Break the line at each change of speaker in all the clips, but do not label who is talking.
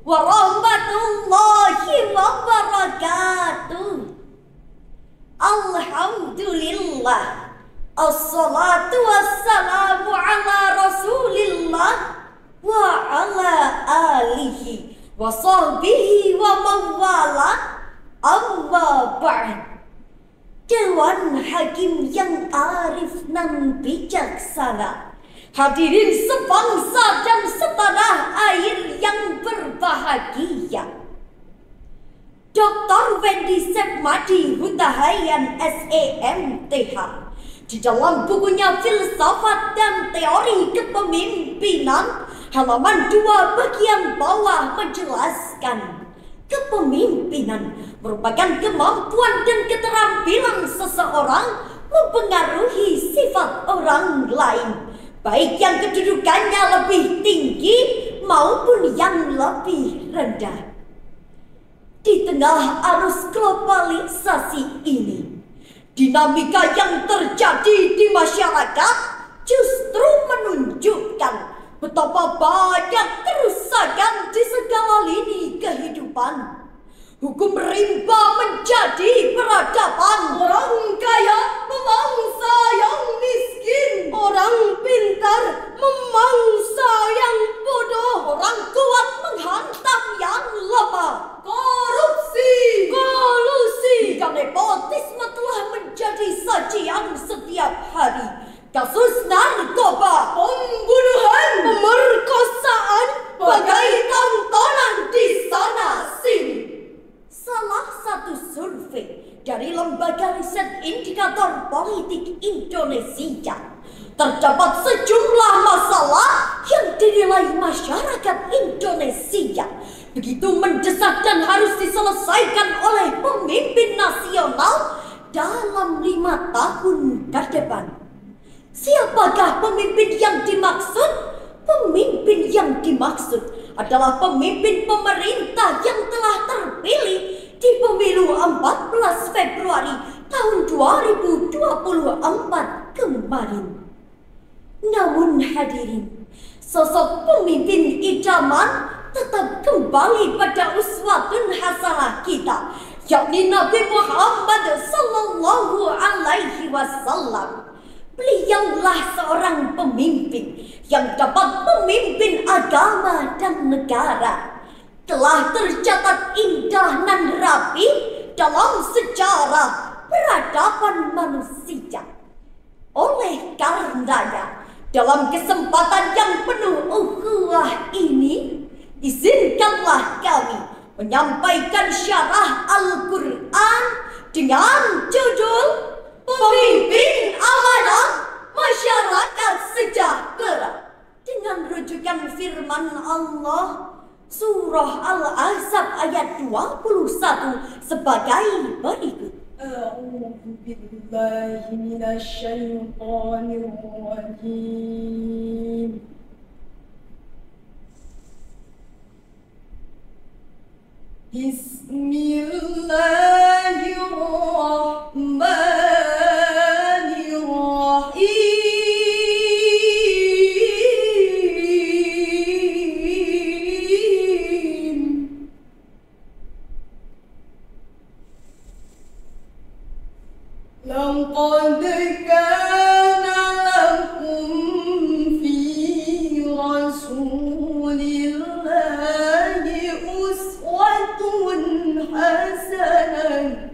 warahmatullahi wabarakatuh. Alhamdulillah, assalatu wassalamu ala rasulillah wa ala alihi wa sahbihi wa mawala, amma ba'd. Dewan Hakim yang arif dan bijaksana, hadirin sebangsa dan setanah air yang berbahagia. Dr. Wendy Sepmadi Hutahayan SEMTH di dalam bukunya Filsafat dan Teori Kepemimpinan halaman 2 bagian bawah menjelaskan, kepemimpinan merupakan kemampuan dan keterampilan seseorang mempengaruhi sifat orang lain, baik yang kedudukannya lebih tinggi maupun yang lebih rendah. Di tengah arus globalisasi ini, dinamika yang terjadi di masyarakat justru menunjukkan betapa banyak kerusakan di segala lini kehidupan. Hukum rimba menjadi peradaban. Orang kaya memangsa yang miskin, orang pintar memangsa yang bodoh, orang kuat menghantam yang lemah. Korupsi, kolusi, dan nepotisme telah menjadi sajian setiap hari. Kasus narkoba, pembunuhan, pemerkosaan, bagai tontonan di sana sini. Salah satu survei dari Lembaga Riset Indikator Politik Indonesia, terdapat sejumlah masalah yang dinilai masyarakat Indonesia begitu mendesak dan harus diselesaikan oleh pemimpin nasional dalam 5 tahun ke depan. Siapakah pemimpin yang dimaksud? Pemimpin yang dimaksud adalah pemimpin pemerintah yang telah terpilih di pemilu 14 Februari tahun 2024 kemarin. Namun hadirin, sosok pemimpin idaman tetap kembali pada uswatun hasanah kita, yakni Nabi Muhammad sallallahu alaihi wasallam. Beliaulah seorang pemimpin yang dapat memimpin agama dan negara. Telah tercatat indah dan rapi dalam sejarah peradaban manusia. Oleh karenanya, dalam kesempatan yang penuh ukhuwah ini, izinkanlah kami menyampaikan syarah Al-Quran dengan judul Pemimpin Amanah Masyarakat Sejahtera, dengan rujukan firman Allah Surah Al-Ahzab ayat 21 sebagai berikut. A'udzu billahi minasy syaithanir rajim. Bismillahirrahmanirrahim. Laqad kana lakum fi rasulillahi uswatun hasanah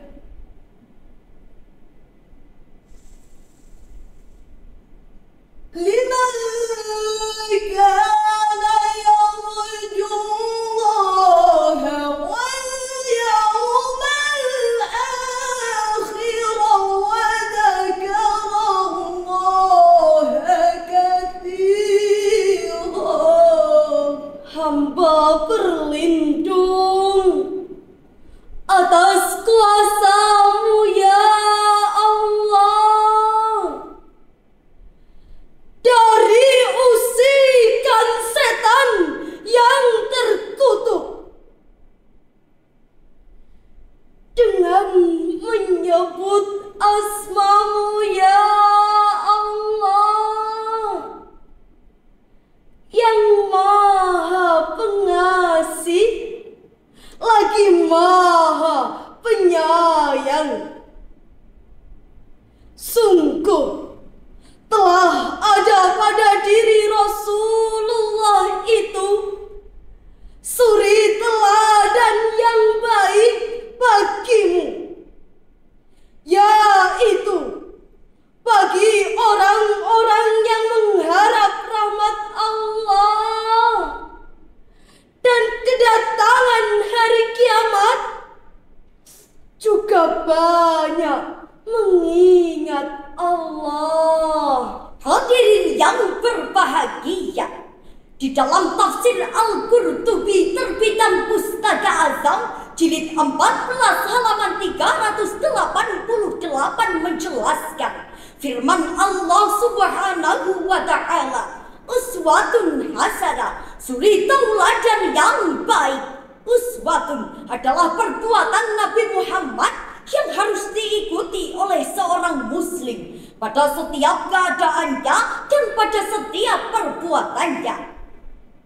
liman kana yarjullaha wal yawmal akhir wa dzakara Allaha katsiran. Hamba berlindung atas kuasa-Mu ya Allah dari usikan setan yang terkutuk, dengan menyebut asma-Mu ya Allah yang Maha Pengasih suri teladan yang baik bagimu, yaitu bagi orang-orang yang mengharap rahmat Allah dan kedatangan hari kiamat, juga banyak mengingat Allah.
Hadirin yang berbahagia, di dalam tafsir Al-Qurtubi terbitan Pustaka Azam jilid 14 halaman 388 menjelaskan firman Allah Subhanahu wa ta'ala, uswatun hasanah, suri tauladan yang baik. Uswatun adalah perbuatan Nabi Muhammad yang harus diikuti oleh seorang muslim pada setiap keadaannya dan pada setiap perbuatannya.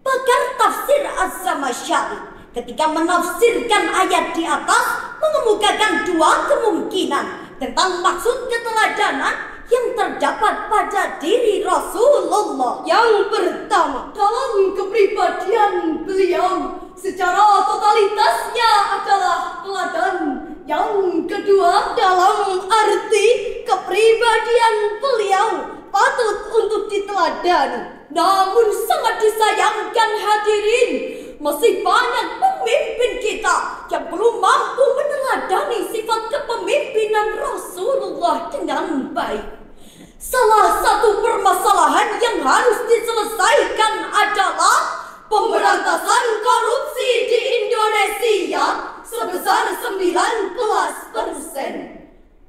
Pakar tafsir Az-Zamakhsyari ketika menafsirkan ayat di atas mengemukakan dua kemungkinan tentang maksud keteladanan yang terdapat pada diri Rasulullah.
Yang pertama, dalam kepribadian beliau secara totalitasnya adalah teladan. Yang kedua, dalam arti kepribadian beliau patut untuk diteladani.
Namun sangat disayangkan hadirin, masih banyak pemimpin kita yang belum mampu meneladani sifat kepemimpinan Rasulullah dengan baik. Salah satu permasalahan yang harus diselesaikan adalah pemberantasan korupsi di Indonesia sebesar 19%.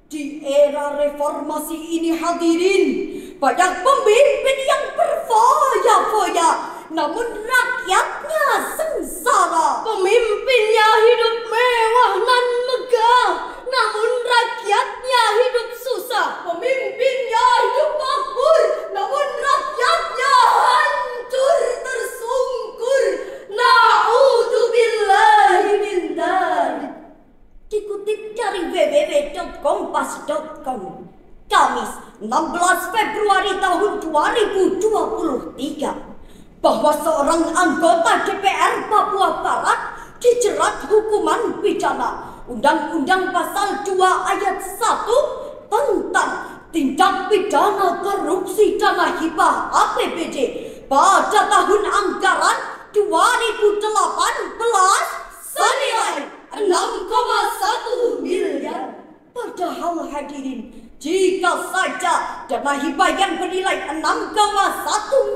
Di era reformasi ini hadirin, banyak pemimpin yang berfoya-foya, namun rakyatnya sengsara.
Pemimpinnya hidup mewah nan megah, namun rakyatnya hidup susah.
Pemimpinnya hidup makmur, namun rakyatnya hancur tersungkur.
Na'udzubillahi min dzalik.
Dikutip dari www.kompas.com, Kamis 16 Februari tahun 2023, bahwa seorang anggota DPR Papua Barat dijerat hukuman pidana Undang-Undang Pasal 2 Ayat 1 tentang tindak pidana korupsi dana hibah APBD pada tahun anggaran 2018 senilai 6,1 miliar. Padahal hadirin, jika saja dana hibah yang bernilai 6,1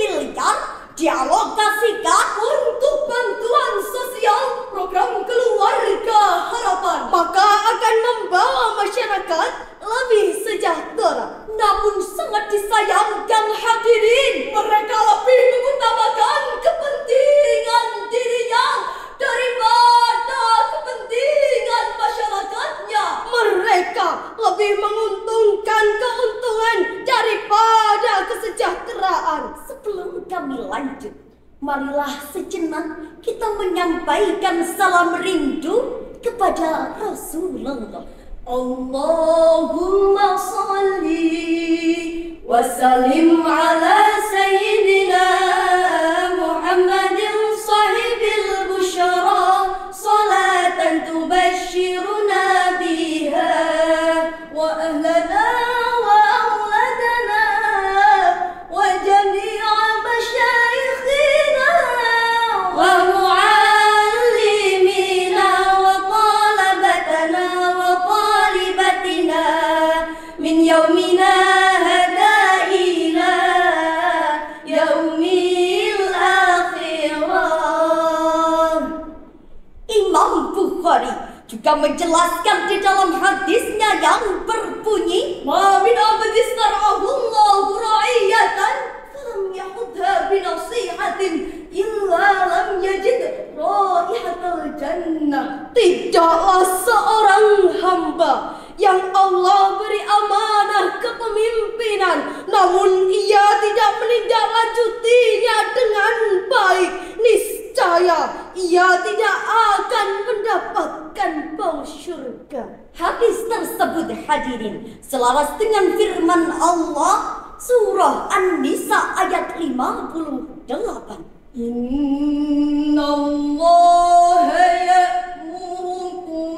miliar dialokasikan untuk bantuan sosial program keluarga harapan,
maka akan membawa masyarakat lebih sejahtera.
Namun sangat disayangkan hadirin, mereka lebih mengutamakan kepentingan dirinya daripada kepentingan masyarakatnya.
Mereka lebih menguntungkan keuntungan daripada kesejahteraan.
Sebelum kami lanjut, marilah sejenak kita menyampaikan salam rindu kepada Rasulullah. Allahumma salli wa sallim ala sayyidina Muhammadin sahibil busyara, salatan tubashiruna biha wa ahlana wa auladana wa jami'a masyayikhina wa muallimina wa talabatana wa talibatina min yaumina hada ila yaumil akhirah. Imam Bukhari juga menjelaskan di dalam hadisnya yang berbunyi,
Ma min abad istar'ahullahu ra'iyatan falam yahudha binasihatin illa lam yajid raihatal jannah. Tidaklah seorang hamba yang Allah beri amanah kepemimpinan, namun ia tidak menindaklanjutinya dengan baik, niscaya ia tidak akan mendapatkan bau syurga.
Hadis tersebut hadirin selaras dengan firman Allah surah An-Nisa ayat 58.
Inna Allah ya'murukum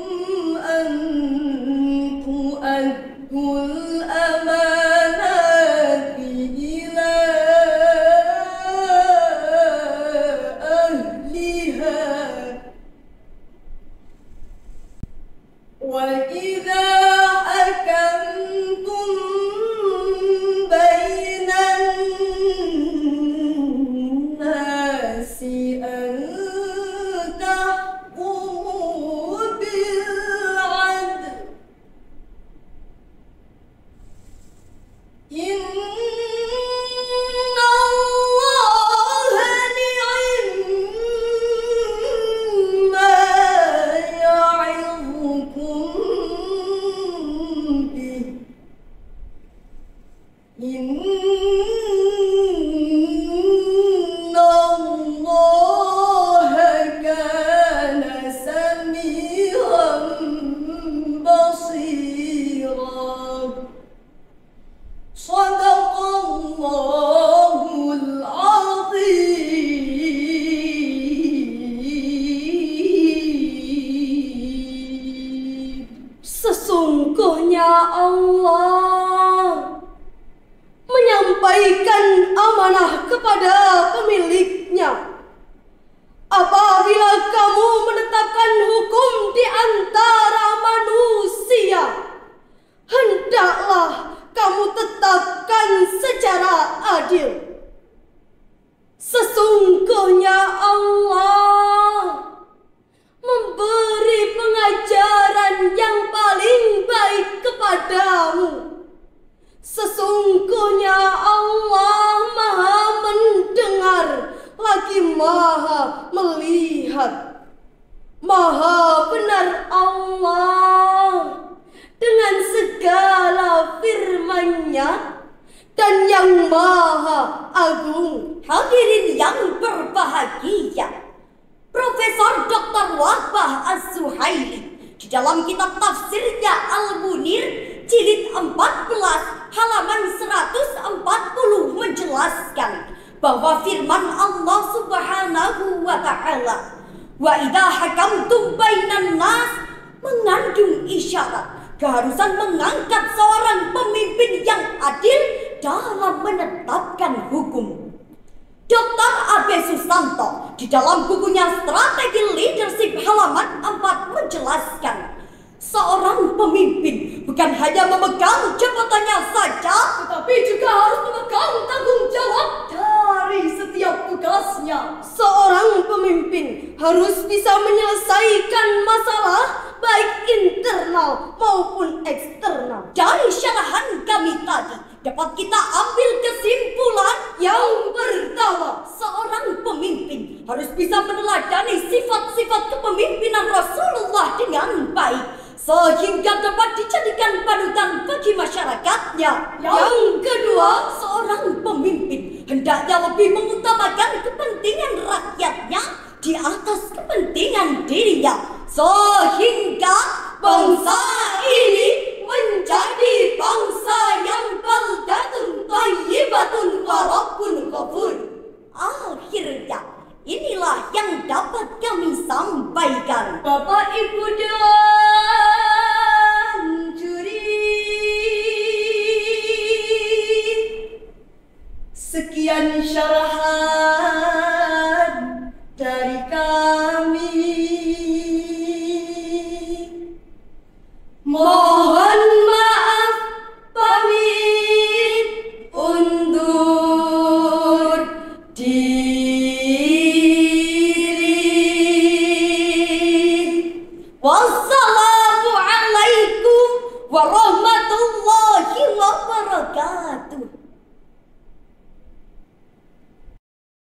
an tu'addul amanati ila ahliha wa idza hakamtum bainan nasi an tahkumu bil 'adl. Inna Allaha ni'ma ya'izukum bih. Inna Allaha kana sami'an basira. Shadaqallahul azim.
Sesungguhnya Allah menyampaikan amanah kepada pemiliknya. Apabila kamu menetapkan hukum di antara manusia, hendaklah kamu tetapkan secara adil. Sesungguhnya Allah memberi pengajaran yang paling baik kepadamu. Sesungguhnya Allah Maha mendengar lagi Maha melihat. Maha benar Allah dengan segala firman-Nya dan yang Maha Agung. Hadirin yang berbahagia, Profesor Dr. Wahbah Az-Zuhaili di dalam kitab tafsirnya Al-Munir jilid 14 halaman 140 menjelaskan bahwa firman Allah Subhanahu wa taala, "Wa idza hakamtum bainan nas" mengandung isyarat keharusan mengangkat seorang pemimpin yang adil dalam menetapkan hukum. Dr. Abe Susanto di dalam bukunya Strategi Leadership halaman 4 menjelaskan, seorang pemimpin bukan hanya memegang jabatannya saja,
Tetapi juga harus memegang tanggung jawab dari setiap tugasnya.
seorang pemimpin harus bisa menyelesaikan masalah baik internal maupun eksternal. Dari syarahan kami tadi dapat kita ambil kesimpulan yang pertama, seorang pemimpin harus bisa meneladani sifat-sifat kepemimpinan Rasulullah dengan baik sehingga dapat dijadikan panutan bagi masyarakatnya. Yang kedua, seorang pemimpin hendaknya lebih mengutamakan kepentingan rakyatnya di atas kepentingan dirinya sehingga bangsa ini menjadi bangsa yang baldatun thayyibatun wa rabbun ghafur. Akhirnya inilah yang dapat kami sampaikan.
Bapak, Ibu, dan juri, sekian syarahan dari